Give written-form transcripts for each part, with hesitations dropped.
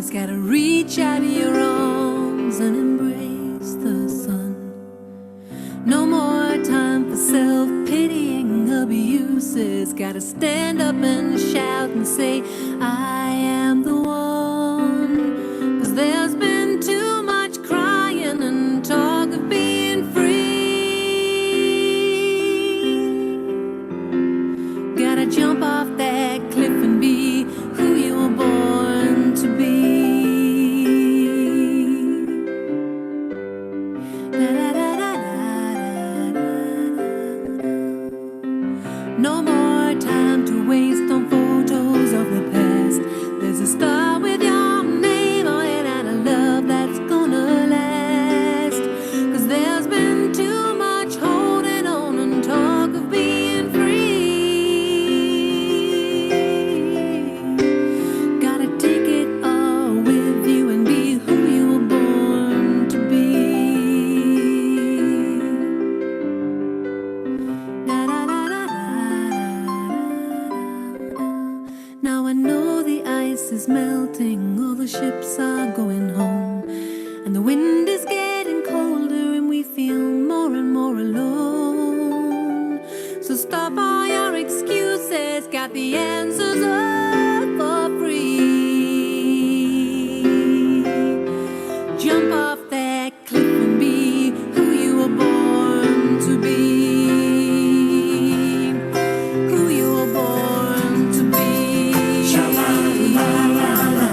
Just gotta reach out your arms and embrace the sun. No more time for self-pitying abuses. Gotta stand up and shout and say, I am the one. 'Cause there's been too much crying and talk of being free. Gotta jump off that cliff and be who you were born to be. No more time to waste on photos of the past. There's a star with your name on it and a love that's gonna last. 'Cause there's been too much holding on and talk of being free. Gotta take it all with you and be who you were born to be. Now I know the ice is melting, all the ships are going home, and the wind is getting colder and we feel more and more alone. So stop all your excuses, got the answers all for free. Jump off that cliff and be who you were born to be. Who you were born to be. Sha-la-la-la-la,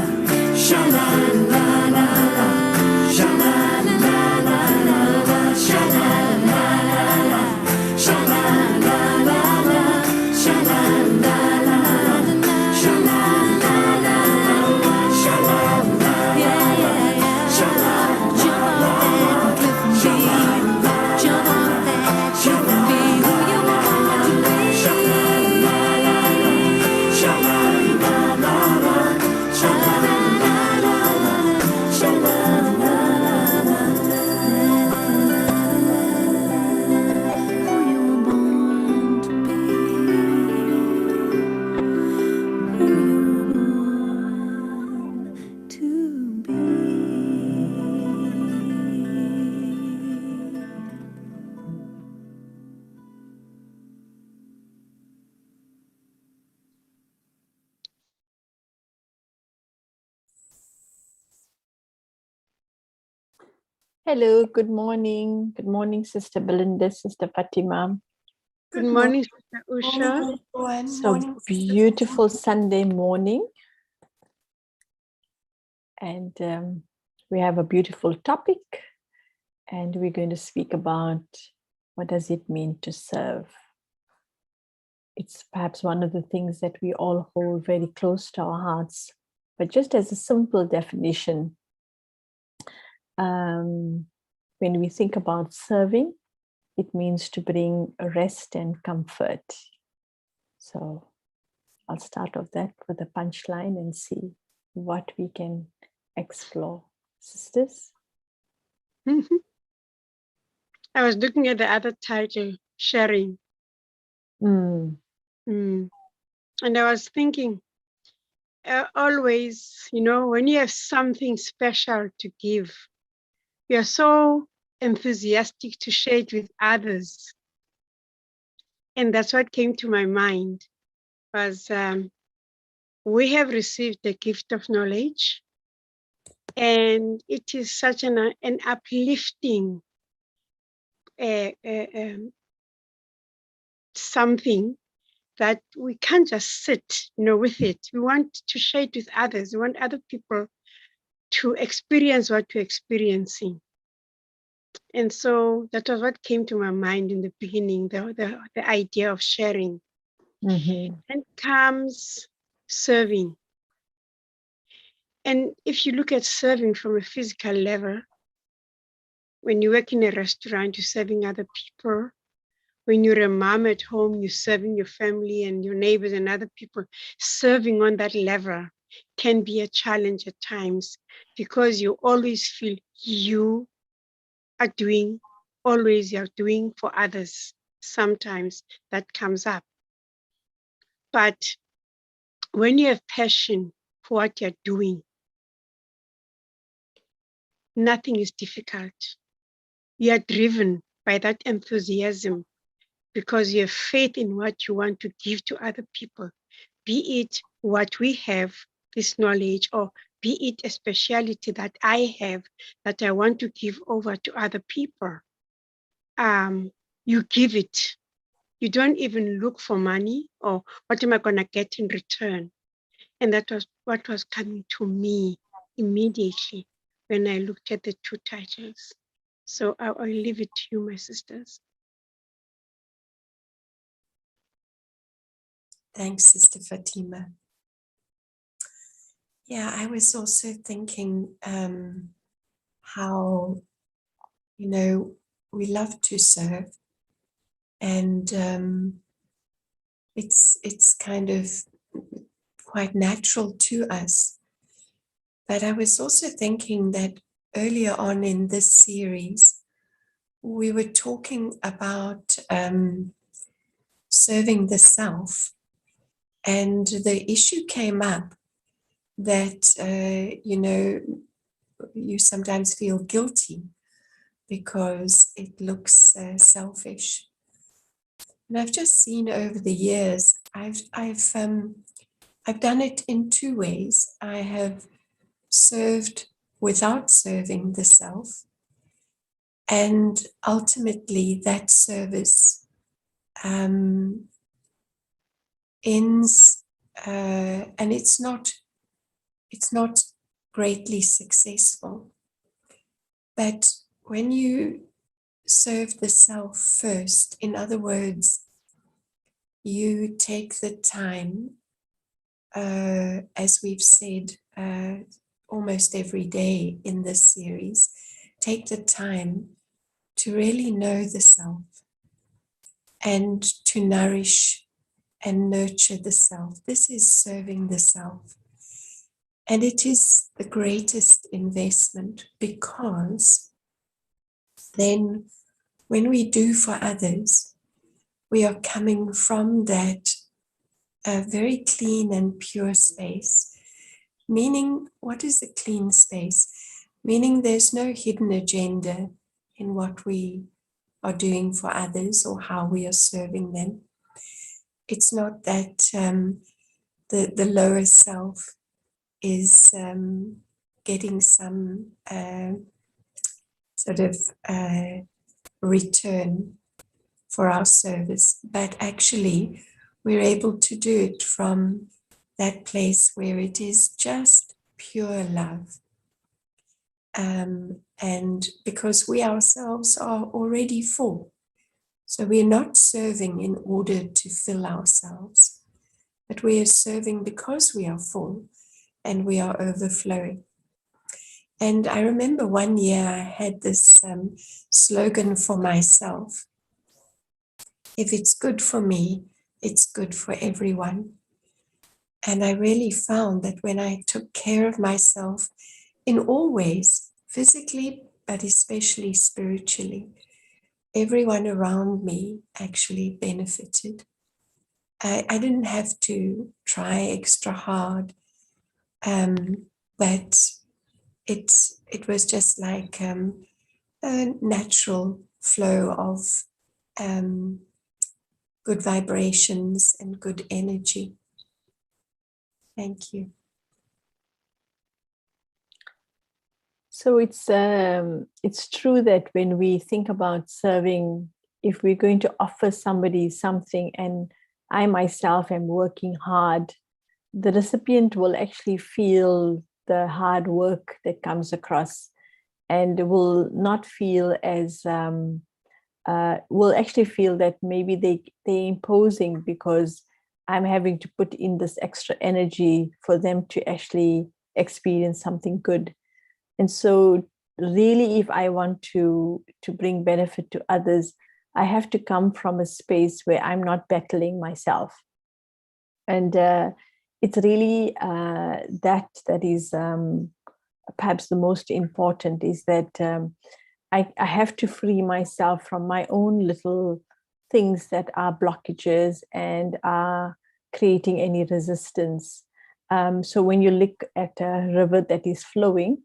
sha-la-la-la-la, sha-la-la-la-la, sha-la-la-la-la, sha-la-la-la-la, sha-la-la-la-la, sha-la-la-la-la, sha-la-la-la, yeah, yeah, yeah. Jump off that cliff and be. Jump off that cliff and be who you were born to be. Who you were born to be. Who you were born to be. Hello, good morning. Good morning, Sister Belinda, Sister Fatima. Good morning, Sister Usha. So beautiful Sunday morning. And we have a beautiful topic. And we're going to speak about what does it mean to serve. It's perhaps one of the things that we all hold very close to our hearts. But just as a simple definition, when we think about serving, it means to bring rest and comfort. So I'll start off that with a punchline and see what we can explore. Sisters? I was looking at the other title, sharing. Mm, And I was thinking, always, when you have something special to give, you are so enthusiastic to share it with others. And that's what came to my mind was we have received the gift of knowledge, and it is such an uplifting something that we can't just sit, with it. We want to share it with others. We want other people to experience what we're experiencing. And so that was what came to my mind in the beginning, the idea of sharing. mhm. And comes serving. And if you look at serving from a physical level, when you work in a restaurant, you're serving other people. When you're a mom at home, you're serving your family and your neighbors and other people. Serving on that level can be a challenge at times because you always feel you are doing, always you're doing for others. Sometimes that comes up. But when you have passion for what you're doing, nothing is difficult. You are driven by that enthusiasm because you have faith in what you want to give to other people, be it what we have, this knowledge, or be it a speciality that I have that I want to give over to other people. You give it. You don't even look for money or what am I going to get in return. And that was what was coming to me immediately when I looked at the two titles. So I'll leave it to you, my sisters. Thanks, Sister Fatima. Yeah, I was also thinking how, we love to serve, and it's kind of quite natural to us. But I was also thinking that earlier on in this series, we were talking about serving the self, and the issue came up that, you sometimes feel guilty because it looks selfish. And I've just seen over the years, I've done it in two ways. I have served without serving the self, and ultimately that service ends, and it's not greatly successful. But when you serve the self first, in other words, you take the time, as we've said almost every day in this series, take the time to really know the self and to nourish and nurture the self. This is serving the self. And it is the greatest investment, because then when we do for others, we are coming from that very clean and pure space. Meaning, what is a clean space? Meaning there's no hidden agenda in what we are doing for others or how we are serving them. It's not that the lower self is getting some sort of return for our service, but actually we're able to do it from that place where it is just pure love. And because we ourselves are already full. So we're not serving in order to fill ourselves, but we are serving because we are full and we are overflowing. And I remember one year I had this slogan for myself: if it's good for me, it's good for everyone. And I really found that when I took care of myself in all ways, physically, but especially spiritually, everyone around me actually benefited. I didn't have to try extra hard, but it was just like a natural flow of good vibrations and good energy. Thank you. So it's true that when we think about serving, if we're going to offer somebody something, and I myself am working hard, the recipient will actually feel the hard work that comes across, and will not feel as will actually feel that maybe they're imposing because I'm having to put in this extra energy for them to actually experience something good. And so really, if I want to bring benefit to others, I have to come from a space where I'm not battling myself. And it's really that is perhaps the most important, is that I have to free myself from my own little things that are blockages and are creating any resistance. So when you look at a river that is flowing,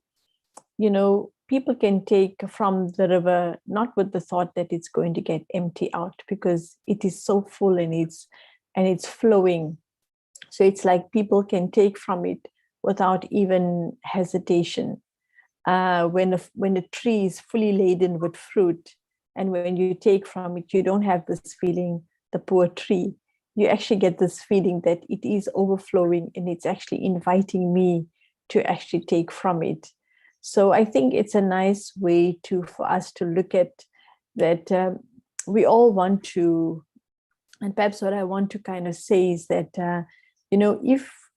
people can take from the river, not with the thought that it's going to get empty out, because it is so full and it's flowing. So it's like people can take from it without even hesitation. When a tree is fully laden with fruit, and when you take from it, you don't have this feeling, the poor tree. You actually get this feeling that it is overflowing and it's actually inviting me to actually take from it. So I think it's a nice way for us to look at that. We all want to, and perhaps what I want to kind of say is that,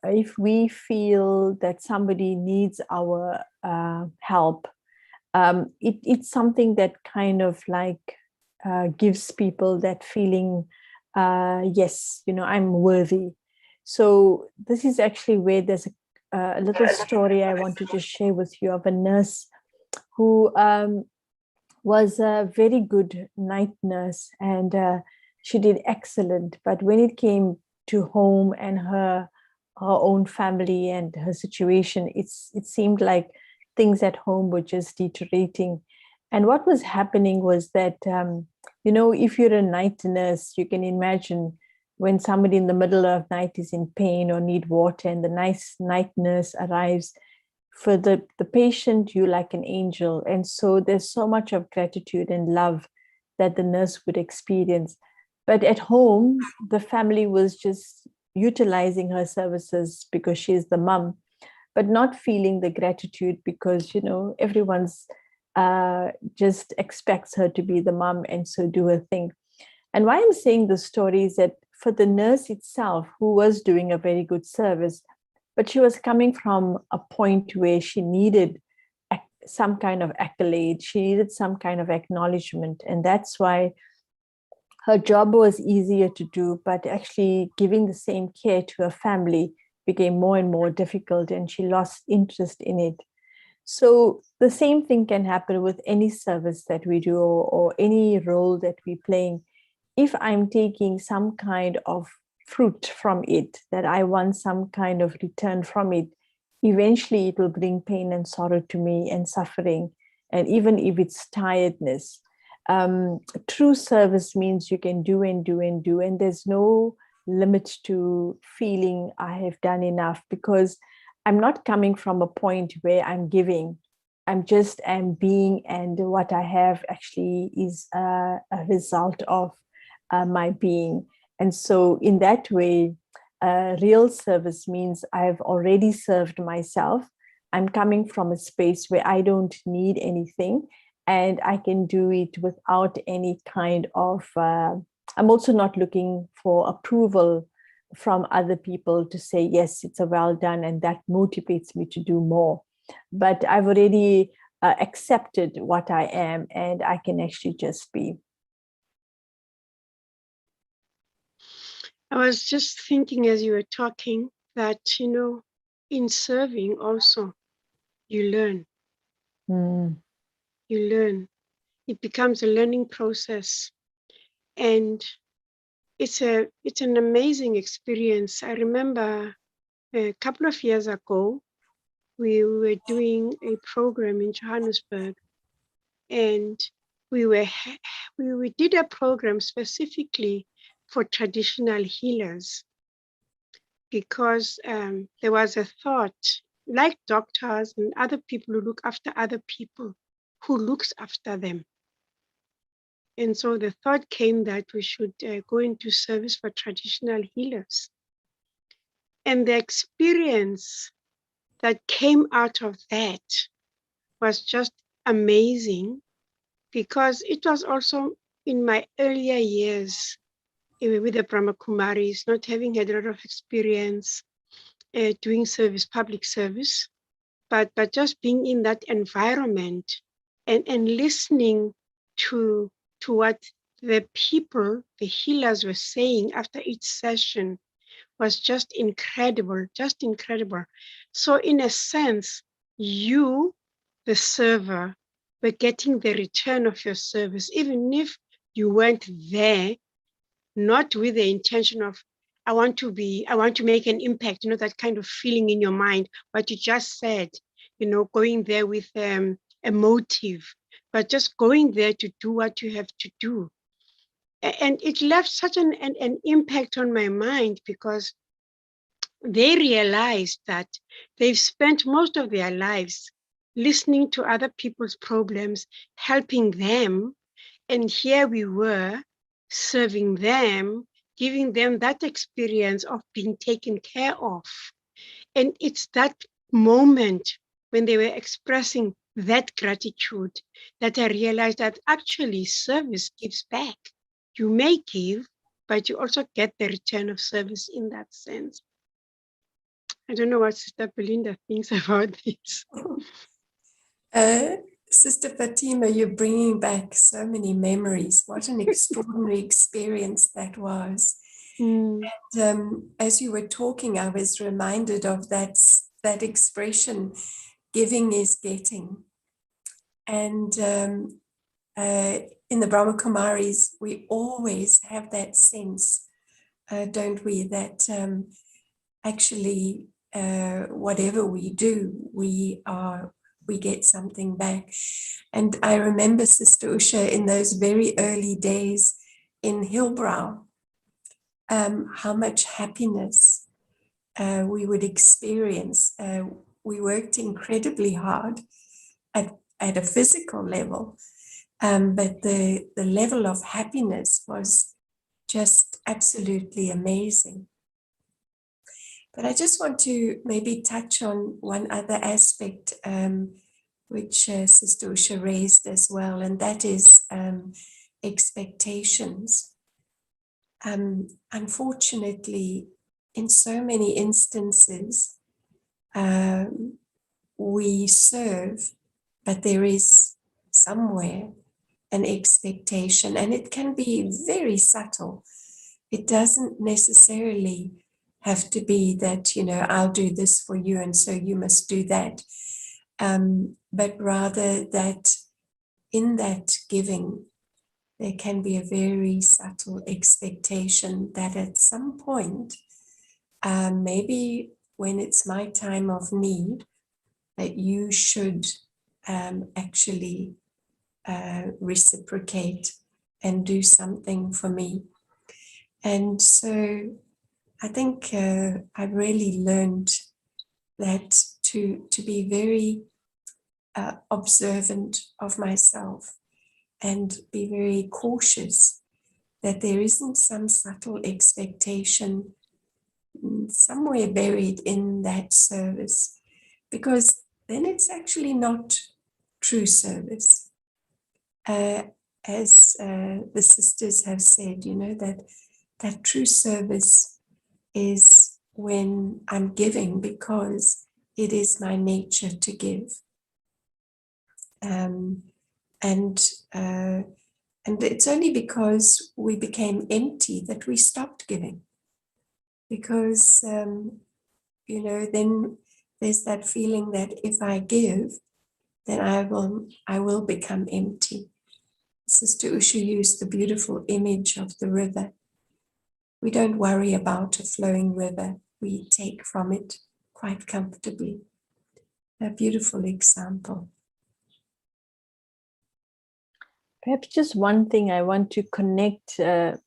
if we feel that somebody needs our help, it's something that kind of like gives people that feeling, yes, I'm worthy. So this is actually where there's a little story I want to just share with you of a nurse who was a very good night nurse, and she did excellent. But when it came to home and her own family and her situation, it seemed like things at home were just deteriorating. And what was happening was that, if you're a night nurse, you can imagine when somebody in the middle of night is in pain or need water, and the nice night nurse arrives, for the patient, you're like an angel. And so there's so much of gratitude and love that the nurse would experience. But at home, the family was just utilizing her services because she's the mom, but not feeling the gratitude because, everyone's just expects her to be the mom and so do her thing. And why I'm saying this story is that for the nurse itself, who was doing a very good service, but she was coming from a point where she needed some kind of accolade, she needed some kind of acknowledgement. And that's why her job was easier to do, but actually giving the same care to her family became more and more difficult, and she lost interest in it. So the same thing can happen with any service that we do, or any role that we're playing. If I'm taking some kind of fruit from it, that I want some kind of return from it, eventually it will bring pain and sorrow to me and suffering. And even if it's tiredness, true service means you can do and do and do, and there's no limit to feeling I have done enough, because I'm not coming from a point where I'm giving. I'm being, and what I have actually is a result of my being. And so in that way, real service means I've already served myself. I'm coming from a space where I don't need anything, and I can do it without any kind of, I'm also not looking for approval from other people to say, yes, it's a well done, and that motivates me to do more. But I've already accepted what I am, and I can actually just be. I was just thinking as you were talking that, in serving also, you learn. You learn. It becomes a learning process. And it's an amazing experience. I remember a couple of years ago, we were doing a program in Johannesburg, and we did a program specifically for traditional healers, because there was a thought, like doctors and other people who look after other people, who looks after them. And so the thought came that we should go into service for traditional healers. And the experience that came out of that was just amazing, because it was also in my earlier years with the Brahma Kumaris, not having had a lot of experience doing service, public service, but just being in that environment and listening to what the people, the healers, were saying after each session was just incredible, just incredible. So in a sense, you, the server, were getting the return of your service, even if you weren't there, not with the intention of, I want to make an impact, that kind of feeling in your mind, what you just said, going there with a motive, but just going there to do what you have to do. And it left such an impact on my mind, because they realized that they've spent most of their lives listening to other people's problems, helping them. And here we were serving them, giving them that experience of being taken care of. And it's that moment when they were expressing that gratitude that I realized that actually service gives back. You may give, but you also get the return of service in that sense. I don't know what Sister Belinda thinks about this. Sister Fatima, you're bringing back so many memories. What an extraordinary experience that was. And as you were talking, I was reminded of that expression, giving is getting. And in the Brahma Kumaris, we always have that sense, don't we, that actually whatever we do, we get something back. And I remember Sister Usha in those very early days in Hillbrow, how much happiness we would experience. We worked incredibly hard at a physical level, but the level of happiness was just absolutely amazing. But I just want to maybe touch on one other aspect, which Sister Usha raised as well, and that is expectations. Unfortunately, in so many instances, we serve, but there is somewhere an expectation, and it can be very subtle. It doesn't necessarily have to be that, I'll do this for you and so you must do that. But rather that in that giving, there can be a very subtle expectation that at some point, maybe when it's my time of need, that you should actually reciprocate and do something for me. And so I think I've really learned that to be very observant of myself and be very cautious that there isn't some subtle expectation somewhere buried in that service, because then it's actually not true service. As the sisters have said, that true service is when I'm giving because it is my nature to give. And it's only because we became empty that we stopped giving. Because, then there's that feeling that if I give, then I will become empty. Sister Usha used the beautiful image of the river. We don't worry about a flowing river. We take from it quite comfortably. A beautiful example. Perhaps just one thing I want to connect that,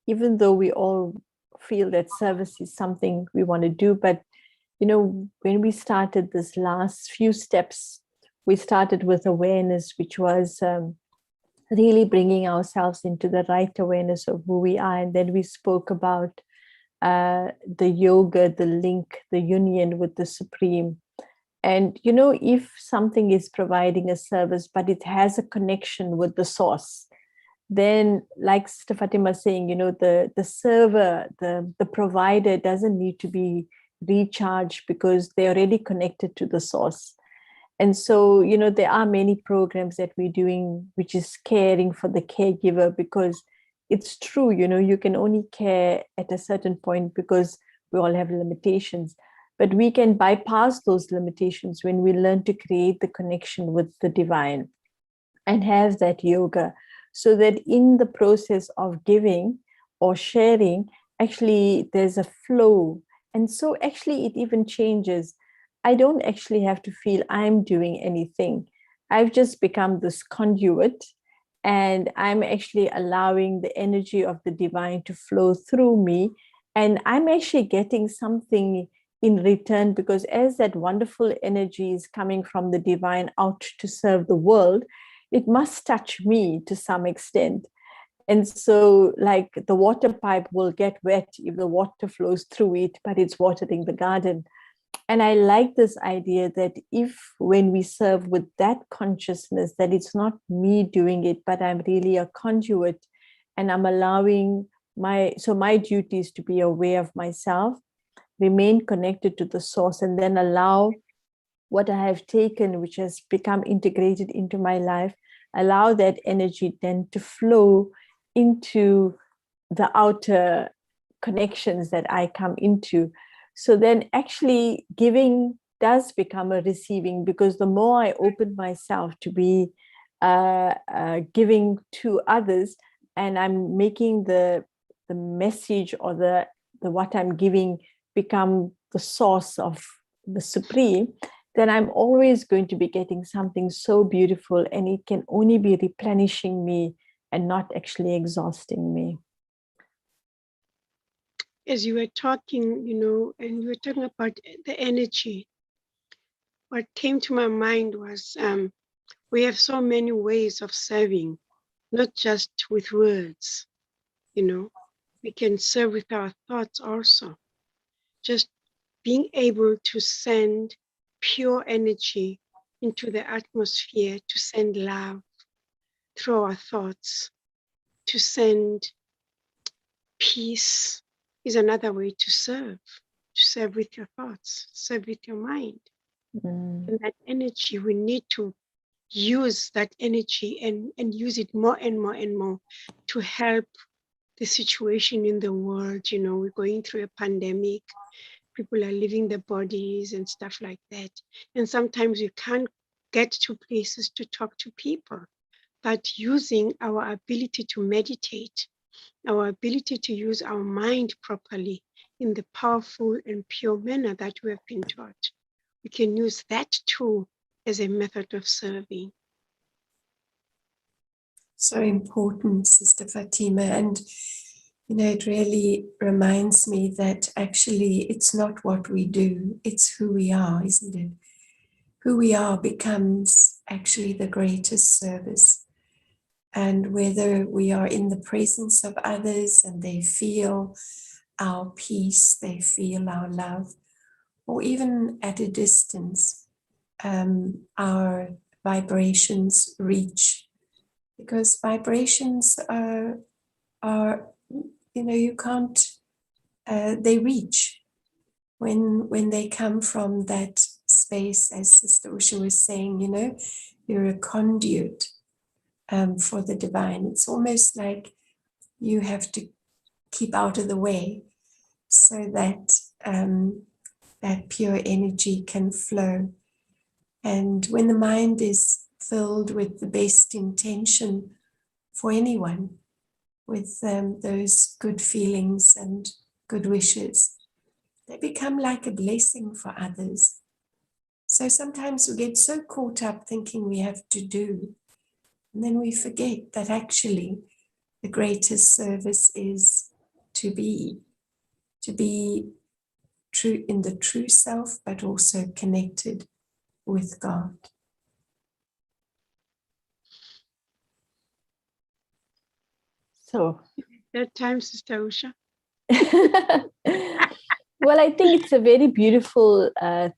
even though we all feel that service is something we want to do, but, when we started this last few steps, we started with awareness, which was really bringing ourselves into the right awareness of who we are. And then we spoke about the yoga, the link, the union with the Supreme. And, if something is providing a service, but it has a connection with the source, then like Sister Fatima saying, the server, the provider doesn't need to be recharged because they're already connected to the source. And so, there are many programs that we're doing, which is caring for the caregiver, because it's true, you can only care at a certain point because we all have limitations. But we can bypass those limitations when we learn to create the connection with the divine and have that yoga, so that in the process of giving or sharing, actually there's a flow. And so actually it even changes. I don't actually have to feel I'm doing anything. I've just become this conduit, and I'm actually allowing the energy of the divine to flow through me. And I'm actually getting something in return, because as that wonderful energy is coming from the divine out to serve the world, it must touch me to some extent. And so, like, the water pipe will get wet if the water flows through it, but it's watering the garden. And I like this idea that if, when we serve with that consciousness, that it's not me doing it, but I'm really a conduit, and I'm allowing my duty is to be aware of myself, remain connected to the source, and then allow what I have taken, which has become integrated into my life, allow that energy then to flow into the outer connections that I come into. So then actually giving does become a receiving, because the more I open myself to be giving to others, and I'm making the message or the what I'm giving become the source of the supreme, then I'm always going to be getting something so beautiful, and it can only be replenishing me and not actually exhausting me. As you were talking, you know, and you were talking about the energy, what came to my mind was we have so many ways of serving, not just with words, you know. We can serve with our thoughts also. Just being able to send pure energy into the atmosphere, to send love through our thoughts, to send peace is another way to serve with your thoughts, serve with your mind. And that energy, we need to use that energy and use it more and more and more to help the situation in the world. You know, we're going through a pandemic, people are leaving their bodies and stuff like that. And sometimes we can't get to places to talk to people, but using our ability to meditate, our ability to use our mind properly in the powerful and pure manner that we have been taught, we can use that too as a method of serving. So important, Sister Fatima. And, you know, it really reminds me that actually it's not what we do, it's who we are, isn't it? Who we are becomes actually the greatest service. And whether we are in the presence of others and they feel our peace, they feel our love, or even at a distance, our vibrations reach. Because vibrations are you know, you can't, they reach when they come from that space, as Sister Usha was saying, you know, you're a conduit for the divine. It's almost like you have to keep out of the way so that that pure energy can flow. And when the mind is filled with the best intention for anyone, with those good feelings and good wishes, they become like a blessing for others. So sometimes we get so caught up thinking we have to do, and then we forget that actually the greatest service is to be true in the true self, but also connected with God. So That time, Sister Usha. well, I think it's a very beautiful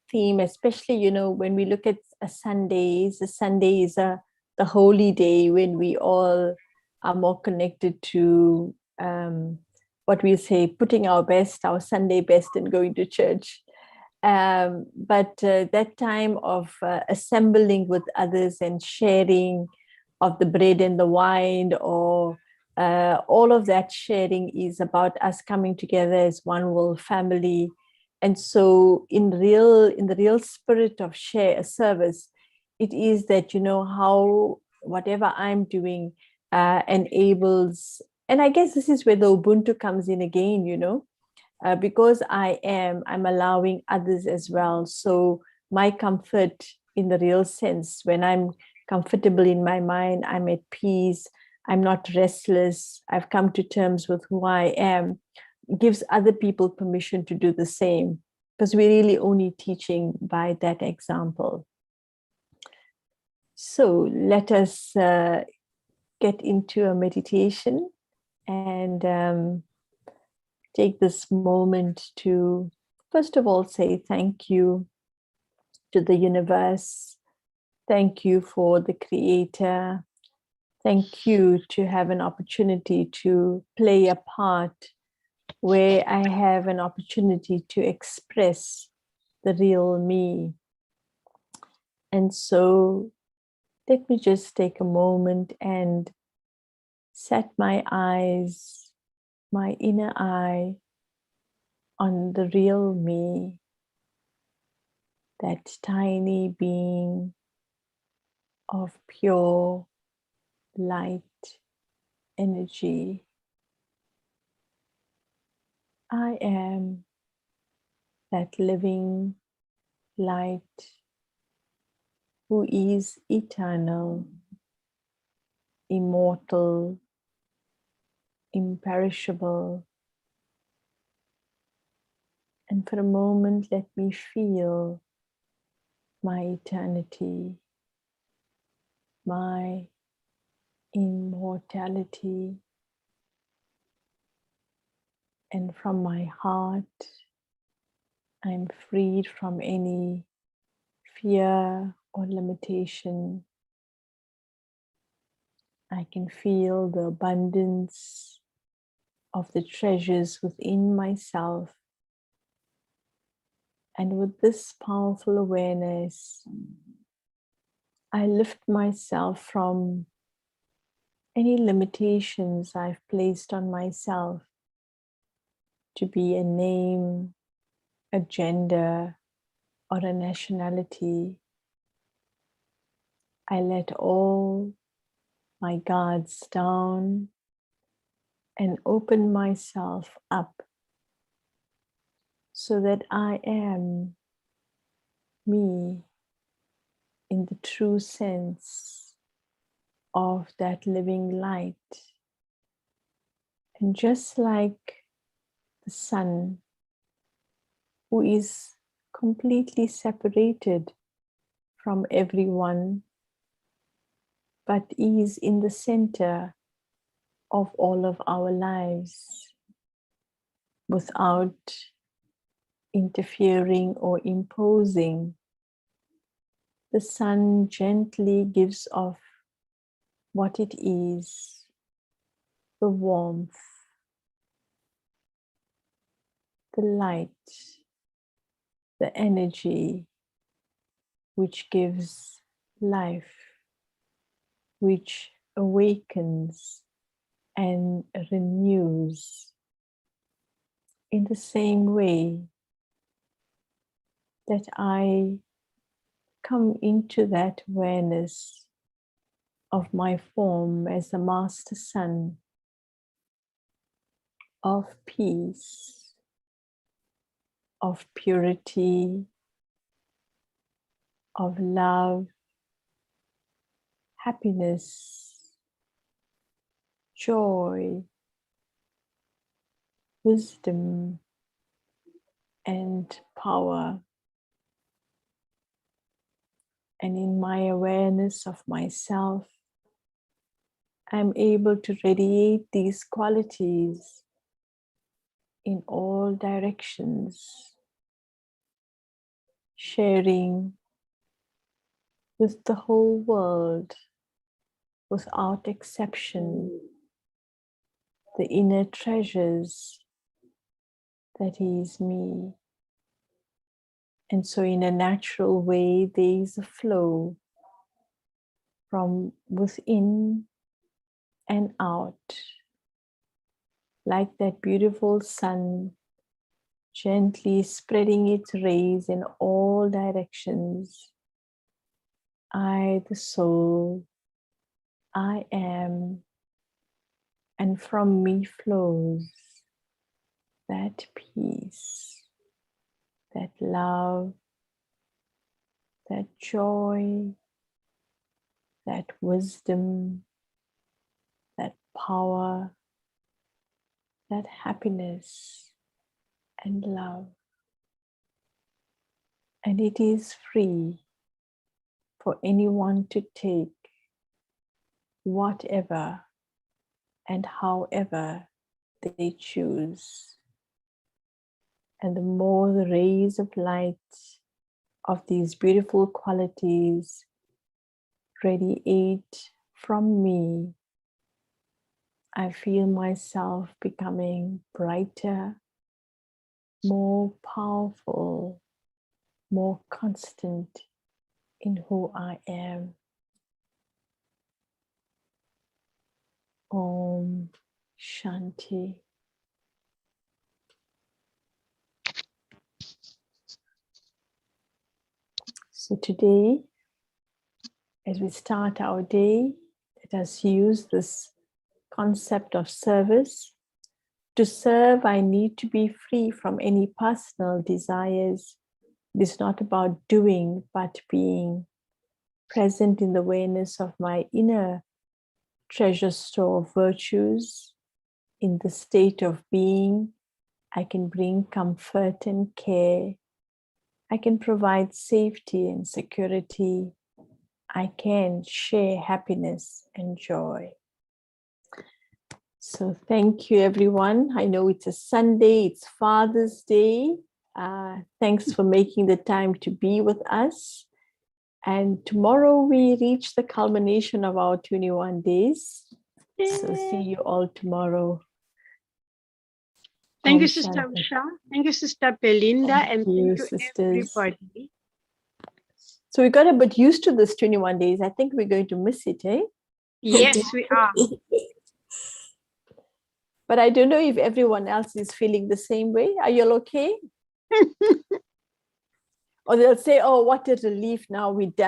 theme, especially, you know, when we look at Sundays. A Sunday is the holy day when we all are more connected to what we say, putting our best, our Sunday best, and going to church. But that time of assembling with others and sharing of the bread and the wine, or all of that sharing, is about us coming together as one whole family. And so in the real spirit of share service, it is that, you know, how whatever I'm doing enables, and I guess this is where the Ubuntu comes in again, you know, because I'm allowing others as well. So my comfort in the real sense. When I'm comfortable in my mind, I'm at peace, I'm not restless, I've come to terms with who I am, it gives other people permission to do the same, because we're really only teaching by that example. So let us get into a meditation and take this moment to, first of all, say thank you to the universe. Thank you for the Creator. Thank you to have an opportunity to play a part where I have an opportunity to express the real me. And so let me just take a moment and set my eyes, my inner eye, on the real me, that tiny being of pure light energy. I am that living light who is eternal, immortal, imperishable. And for a moment, let me feel my eternity, my immortality. And from my heart, I'm freed from any fear or limitation. I can feel the abundance of the treasures within myself. And with this powerful awareness, I lift myself from any limitations I've placed on myself to be a name, a gender, or a nationality. I let all my guards down and open myself up so that I am me in the true sense of that living light. And just like the sun, who is completely separated from everyone, but is in the center of all of our lives without interfering or imposing. The sun gently gives off what it is, the warmth, the light, the energy, which gives life, which awakens and renews. In the same way that I come into that awareness of my form as the Master Sun, of peace, of purity, of love, happiness, joy, wisdom, and power. And in my awareness of myself, I'm able to radiate these qualities in all directions, sharing with the whole world without exception the inner treasures that is me. And so in a natural way, there is a flow from within and out, like that beautiful sun gently spreading its rays in all directions. I, the soul, I am, and from me flows that peace, that love, that joy, that wisdom, that power, that happiness and love. And it is free for anyone to take whatever and however they choose. And the more the rays of light of these beautiful qualities radiate from me, I feel myself becoming brighter, more powerful, more constant in who I am. Om Shanti. So today, as we start our day, let us use this concept of service. To serve, I need to be free from any personal desires. It is not about doing, but being present in the awareness of my inner treasure store of virtues. In the state of being, I can bring comfort and care. I can provide safety and security. I can share happiness and joy. So thank you, everyone. I know it's a Sunday, it's Father's Day. Thanks for making the time to be with us. And tomorrow we reach the culmination of our 21 days. So see you all tomorrow. Thank Om you, Sister Shanti. Usha. Thank you, Sister Belinda. And you, thank you, sisters. everybody. So we got a bit used to this 21 days. I think we're going to miss it, eh? Yes, we are. But I don't know if everyone else is feeling the same way. Are you all okay? Or they'll say, oh, what a relief, now we're done.